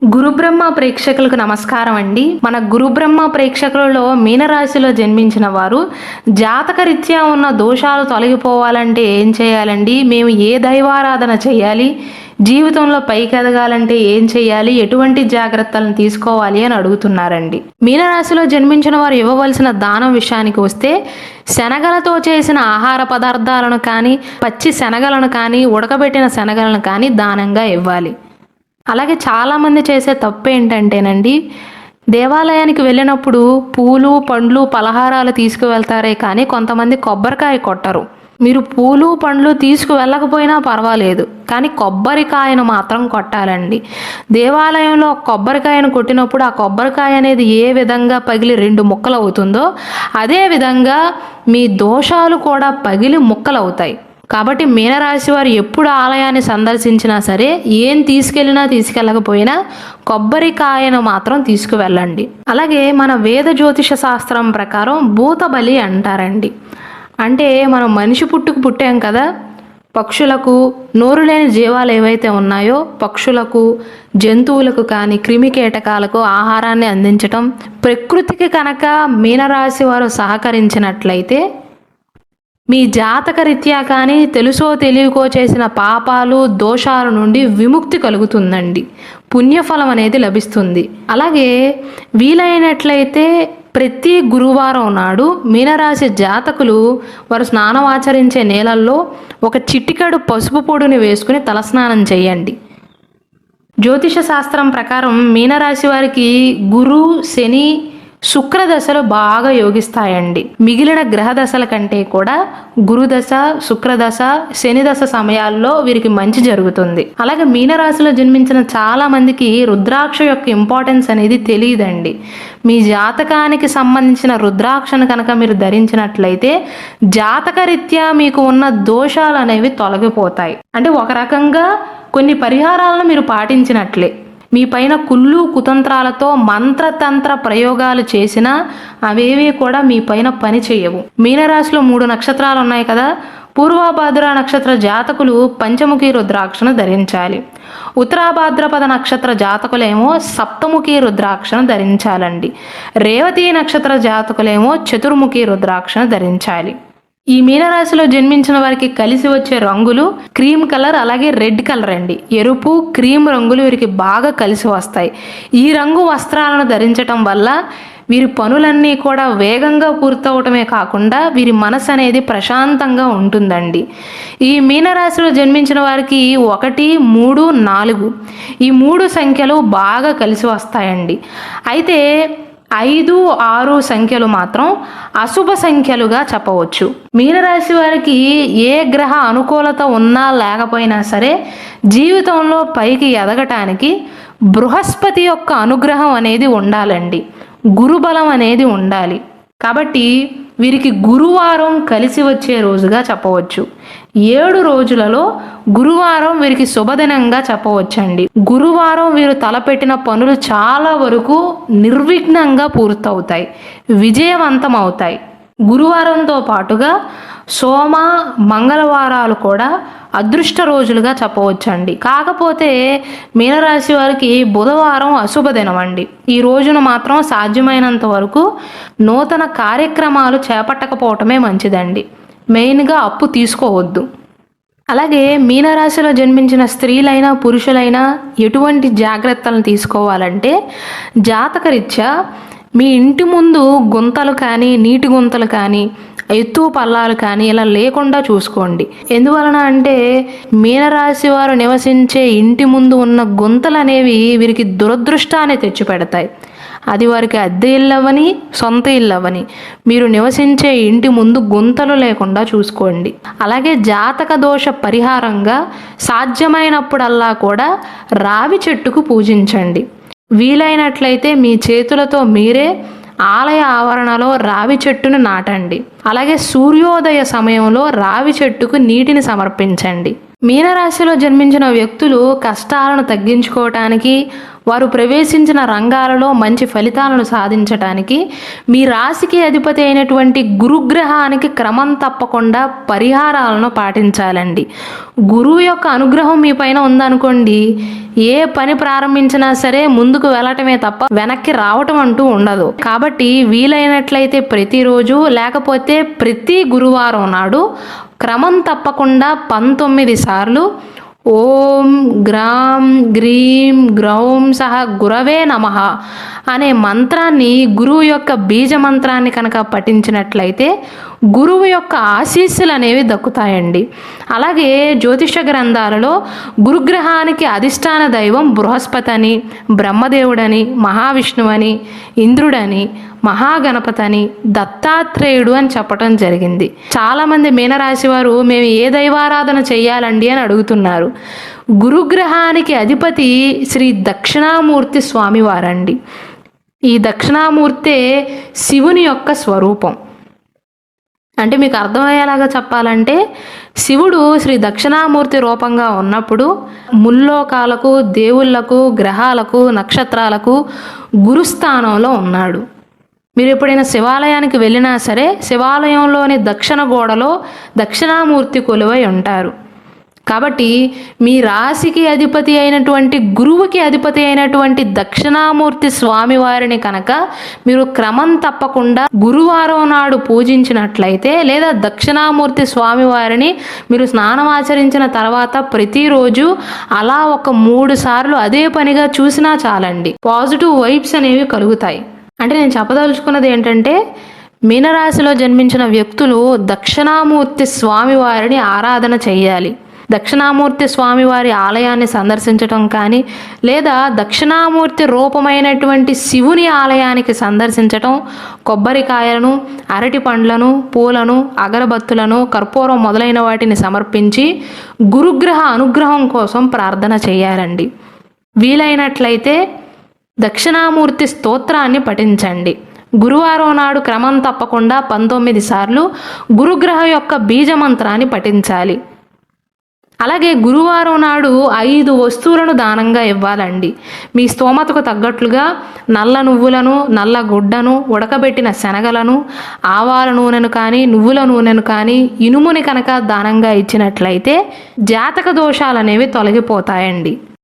గురుబ్రహ్మ ప్రేక్షకులకు నమస్కారం అండి. మన గురుబ్రహ్మ ప్రేక్షకులలో మీనరాశిలో జన్మించిన వారు జాతకరీత్యా ఉన్న దోషాలు తొలగిపోవాలంటే ఏం చేయాలండి? మేము ఏ దైవారాధన చేయాలి? జీవితంలో పైకి ఎదగాలంటే ఏం చేయాలి? ఎటువంటి జాగ్రత్తలను తీసుకోవాలి అని అడుగుతున్నారండి. మీనరాశిలో జన్మించిన వారు ఇవ్వవలసిన దానం విషయానికి వస్తే శనగలతో చేసిన ఆహార పదార్థాలను కానీ, పచ్చి శనగలను కానీ, ఉడకబెట్టిన శనగలను కానీ దానంగా ఇవ్వాలి. అలాగే చాలామంది చేసే తప్పు ఏంటంటేనండి, దేవాలయానికి వెళ్ళినప్పుడు పూలు పండ్లు పలహారాలు తీసుకువెళ్తారే కానీ కొంతమంది కొబ్బరికాయ కొట్టరు. మీరు పూలు పండ్లు తీసుకువెళ్ళకపోయినా పర్వాలేదు, కానీ కొబ్బరికాయను మాత్రం కొట్టాలండి. దేవాలయంలో కొబ్బరికాయను కొట్టినప్పుడు ఆ కొబ్బరికాయ అనేది ఏ విధంగా పగిలి 2 ముక్కలు అవుతుందో అదే విధంగా మీ దోషాలు కూడా పగిలి ముక్కలు అవుతాయి. కాబట్టి మీనరాశి వారు ఎప్పుడు ఆలయాన్ని సందర్శించినా సరే ఏం తీసుకెళ్ళకపోయినా కొబ్బరికాయను మాత్రం తీసుకువెళ్ళండి. అలాగే మన వేద జ్యోతిష శాస్త్రం ప్రకారం భూత బలి అంటారండి. అంటే మనం మనిషి పుట్టాం కదా, పక్షులకు నోరు లేని జీవాలు ఏవైతే ఉన్నాయో పక్షులకు జంతువులకు కానీ క్రిమి కీటకాలకు ఆహారాన్ని అందించటం, ప్రకృతికి కనుక మీనరాశి వారు సహకరించినట్లయితే మీ జాతక రీత్యా కానీ తెలుసో తెలియకో చేసిన పాపాలు దోషాల నుండి విముక్తి కలుగుతుందండి. పుణ్యఫలం అనేది లభిస్తుంది. అలాగే వీలైనట్లయితే ప్రతి గురువారం నాడు మీనరాశి జాతకులు వారు స్నానం ఆచరించే నేలల్లో ఒక చిటికెడు పసుపు పొడిని వేసుకుని తలస్నానం చేయండి. జ్యోతిష శాస్త్రం ప్రకారం మీనరాశి వారికి గురు శని శుక్రదశలు బాగా యోగిస్తాయండి. మిగిలిన గ్రహ దశల కంటే కూడా గురుదశ శుక్రదశ శని దశ సమయాల్లో వీరికి మంచి జరుగుతుంది. అలాగే మీనరాశిలో జన్మించిన చాలా మందికి రుద్రాక్ష యొక్క ఇంపార్టెన్స్ అనేది తెలియదండి. మీ జాతకానికి సంబంధించిన రుద్రాక్షను కనుక మీరు ధరించినట్లయితే జాతకరీత్యా మీకు ఉన్న దోషాలు అనేవి తొలగిపోతాయి. అంటే ఒక రకంగా కొన్ని పరిహారాలను మీరు పాటించినట్లే. మీ పైన కుళ్ళు కుతంత్రాలతో మంత్రతంత్ర ప్రయోగాలు చేసినా అవేవి కూడా మీ పైన పని చేయవు. మీనరాశిలో 3 నక్షత్రాలు ఉన్నాయి కదా, పూర్వభాద్ర నక్షత్ర జాతకులు పంచముఖి రుద్రాక్షను ధరించాలి. ఉత్తరాభాద్రపద నక్షత్ర జాతకులేమో సప్తముఖి రుద్రాక్షను ధరించాలండి. రేవతి నక్షత్ర జాతకులేమో చతుర్ముఖి రుద్రాక్షను ధరించాలి. ఈ మీనరాశిలో జన్మించిన వారికి కలిసి వచ్చే రంగులు క్రీమ్ కలర్ అలాగే రెడ్ కలర్ అండి. ఎరుపు క్రీమ్ రంగులు వీరికి బాగా కలిసి వస్తాయి. ఈ రంగు వస్త్రాలను ధరించటం వల్ల వీరి పనులన్నీ కూడా వేగంగా పూర్తవటమే కాకుండా వీరి మనసు అనేది ప్రశాంతంగా ఉంటుందండి. ఈ మీనరాశిలో జన్మించిన వారికి 1, 3, 4 ఈ 3 సంఖ్యలు బాగా కలిసి వస్తాయండి. అయితే 5, 6 సంఖ్యలు మాత్రం అశుభ సంఖ్యలుగా చెప్పవచ్చు. మీనరాశి వారికి ఏ గ్రహ అనుకూలత ఉన్నా లేకపోయినా సరే జీవితంలో పైకి ఎదగటానికి బృహస్పతి యొక్క అనుగ్రహం అనేది ఉండాలండి. గురుబలం అనేది ఉండాలి. కాబట్టి వీరికి గురువారం కలిసి వచ్చే రోజుగా చెప్పవచ్చు. 7 రోజులలో గురువారం వీరికి శుభదినంగా చెప్పవచ్చండి. గురువారం వీరు తలపెట్టిన పనులు చాలా వరకు నిర్విఘ్నంగా పూర్తవుతాయి, విజయవంతం అవుతాయి. గురువారంతో పాటుగా సోమ మంగళవారాలు కూడా అదృష్ట రోజులుగా చెప్పవచ్చండి. కాకపోతే మీనరాశి వారికి బుధవారం అశుభ దినం అండి. ఈ రోజున మాత్రం సాధ్యమైనంత వరకు నూతన కార్యక్రమాలు చేపట్టకపోవటమే మంచిదండి. మెయిన్గా అప్పు తీసుకోవద్దు. అలాగే మీనరాశిలో జన్మించిన స్త్రీలైనా పురుషులైనా ఎటువంటి జాగ్రత్తలను తీసుకోవాలంటే జాతకరీత్యా మీ ఇంటి ముందు గుంతలు కానీ నీటి గుంతలు కానీ ఎత్తు పల్లాలు కానీ ఇలా లేకుండా చూసుకోండి. ఎందువలన అంటే మీనరాశి వారు నివసించే ఇంటి ముందు ఉన్న గుంతలు అనేవి వీరికి దురదృష్టాన్ని తెచ్చిపెడతాయి. అది వారికి అద్దె ఇల్లవని సొంత ఇల్లవని మీరు నివసించే ఇంటి ముందు గుంతలు లేకుండా చూసుకోండి. అలాగే జాతక దోష పరిహారంగా సాధ్యమైనప్పుడల్లా కూడా రావి చెట్టుకు పూజించండి. వీలైనట్లయితే మీ చేతులతో మీరే ఆలయ ఆవరణలో రావి చెట్టును నాటండి. అలాగే సూర్యోదయ సమయంలో రావి చెట్టుకు నీటిని సమర్పించండి. మీనరాశిలో జన్మించిన వ్యక్తులు కష్టాలను తగ్గించుకోవటానికి వారు ప్రవేశించిన రంగాలలో మంచి ఫలితాలను సాధించటానికి మీ రాశికి అధిపతి అయినటువంటి గురుగ్రహానికి క్రమం తప్పకుండా పరిహారాలను పాటించాలండి. గురువు యొక్క అనుగ్రహం మీ పైన ఉందనుకోండి, ఏ పని ప్రారంభించినా సరే ముందుకు వెళ్ళటమే తప్ప వెనక్కి రావటం అంటూ ఉండదు. కాబట్టి వీలైనట్లయితే ప్రతిరోజు లేకపోతే ప్రతి గురువారం నాడు క్రమం తప్పకుండా 19 సార్లు ఓం గ్రాం గ్రీం గ్రౌం సహ గురవే నమః అనే మంత్రాన్ని, గురువు యొక్క బీజ మంత్రాన్ని కనుక పఠించినట్లయితే గురువు యొక్క ఆశీస్సులు అనేవి దక్కుతాయండి. అలాగే జ్యోతిష గ్రంథాలలో గురుగ్రహానికి అధిష్టాన దైవం బృహస్పతి అని, బ్రహ్మదేవుడని, మహావిష్ణువని, ఇంద్రుడని, మహాగణపతని, దత్తాత్రేయుడు అని చెప్పటం జరిగింది. చాలామంది మీనరాశి వారు మేము ఏ దైవారాధన చెయ్యాలండి అని అడుగుతున్నారు. గురుగ్రహానికి అధిపతి శ్రీ దక్షిణామూర్తి స్వామివారండి. ఈ దక్షిణామూర్తే శివుని యొక్క స్వరూపం. అంటే మీకు అర్థమయ్యేలాగా చెప్పాలంటే, శివుడు శ్రీ దక్షిణామూర్తి రూపంగా ఉన్నప్పుడు ముల్లోకాలకు, దేవుళ్లకు, గ్రహాలకు, నక్షత్రాలకు గురుస్థానంలో ఉన్నాడు. మీరు ఎప్పుడైనా శివాలయానికి వెళ్ళినా సరే శివాలయంలోని దక్షిణ గోడలో దక్షిణామూర్తి కొలువై ఉంటారు. కాబట్టి మీ రాశికి అధిపతి అయినటువంటి గురువుకి అధిపతి అయినటువంటి దక్షిణామూర్తి స్వామివారిని కనుక మీరు క్రమం తప్పకుండా గురువారం నాడు పూజించినట్లయితే, లేదా దక్షిణామూర్తి స్వామివారిని మీరు స్నానం ఆచరించిన తర్వాత ప్రతిరోజు అలా ఒక 3 సార్లు అదే పనిగా చూసినా చాలండి, పాజిటివ్ వైబ్స్ అనేవి కలుగుతాయి. అంటే నేను చెప్పదలుచుకున్నది ఏంటంటే, మీనరాశిలో జన్మించిన వ్యక్తులు దక్షిణామూర్తి స్వామివారిని ఆరాధన చేయాలి. దక్షిణామూర్తి స్వామివారి ఆలయాన్ని సందర్శించటం కానీ, లేదా దక్షిణామూర్తి రూపమైనటువంటి శివుని ఆలయానికి సందర్శించటం, కొబ్బరికాయలను, అరటి పండ్లను, పూలను, అగరబత్తులను, కర్పూరం మొదలైన వాటిని సమర్పించి గురుగ్రహ అనుగ్రహం కోసం ప్రార్థన చేయాలండి. వీలైనట్లయితే దక్షిణామూర్తి స్తోత్రాన్ని పఠించండి. గురువారం నాడు క్రమం తప్పకుండా 19 సార్లు గురుగ్రహ యొక్క బీజమంత్రాన్ని పఠించాలి. అలాగే గురువారం నాడు 5 వస్తువులను దానంగా ఇవ్వాలండి. మీ స్తోమతకు తగ్గట్లుగా నల్ల నువ్వులను, నల్ల గుడ్డను, ఉడకబెట్టిన శనగలను, ఆవాల నూనెను కానీ, నువ్వుల నూనెను కానీ, ఇనుముని కనుక దానంగా ఇచ్చినట్లయితే జాతక దోషాలు అనేవి తొలగిపోతాయండి.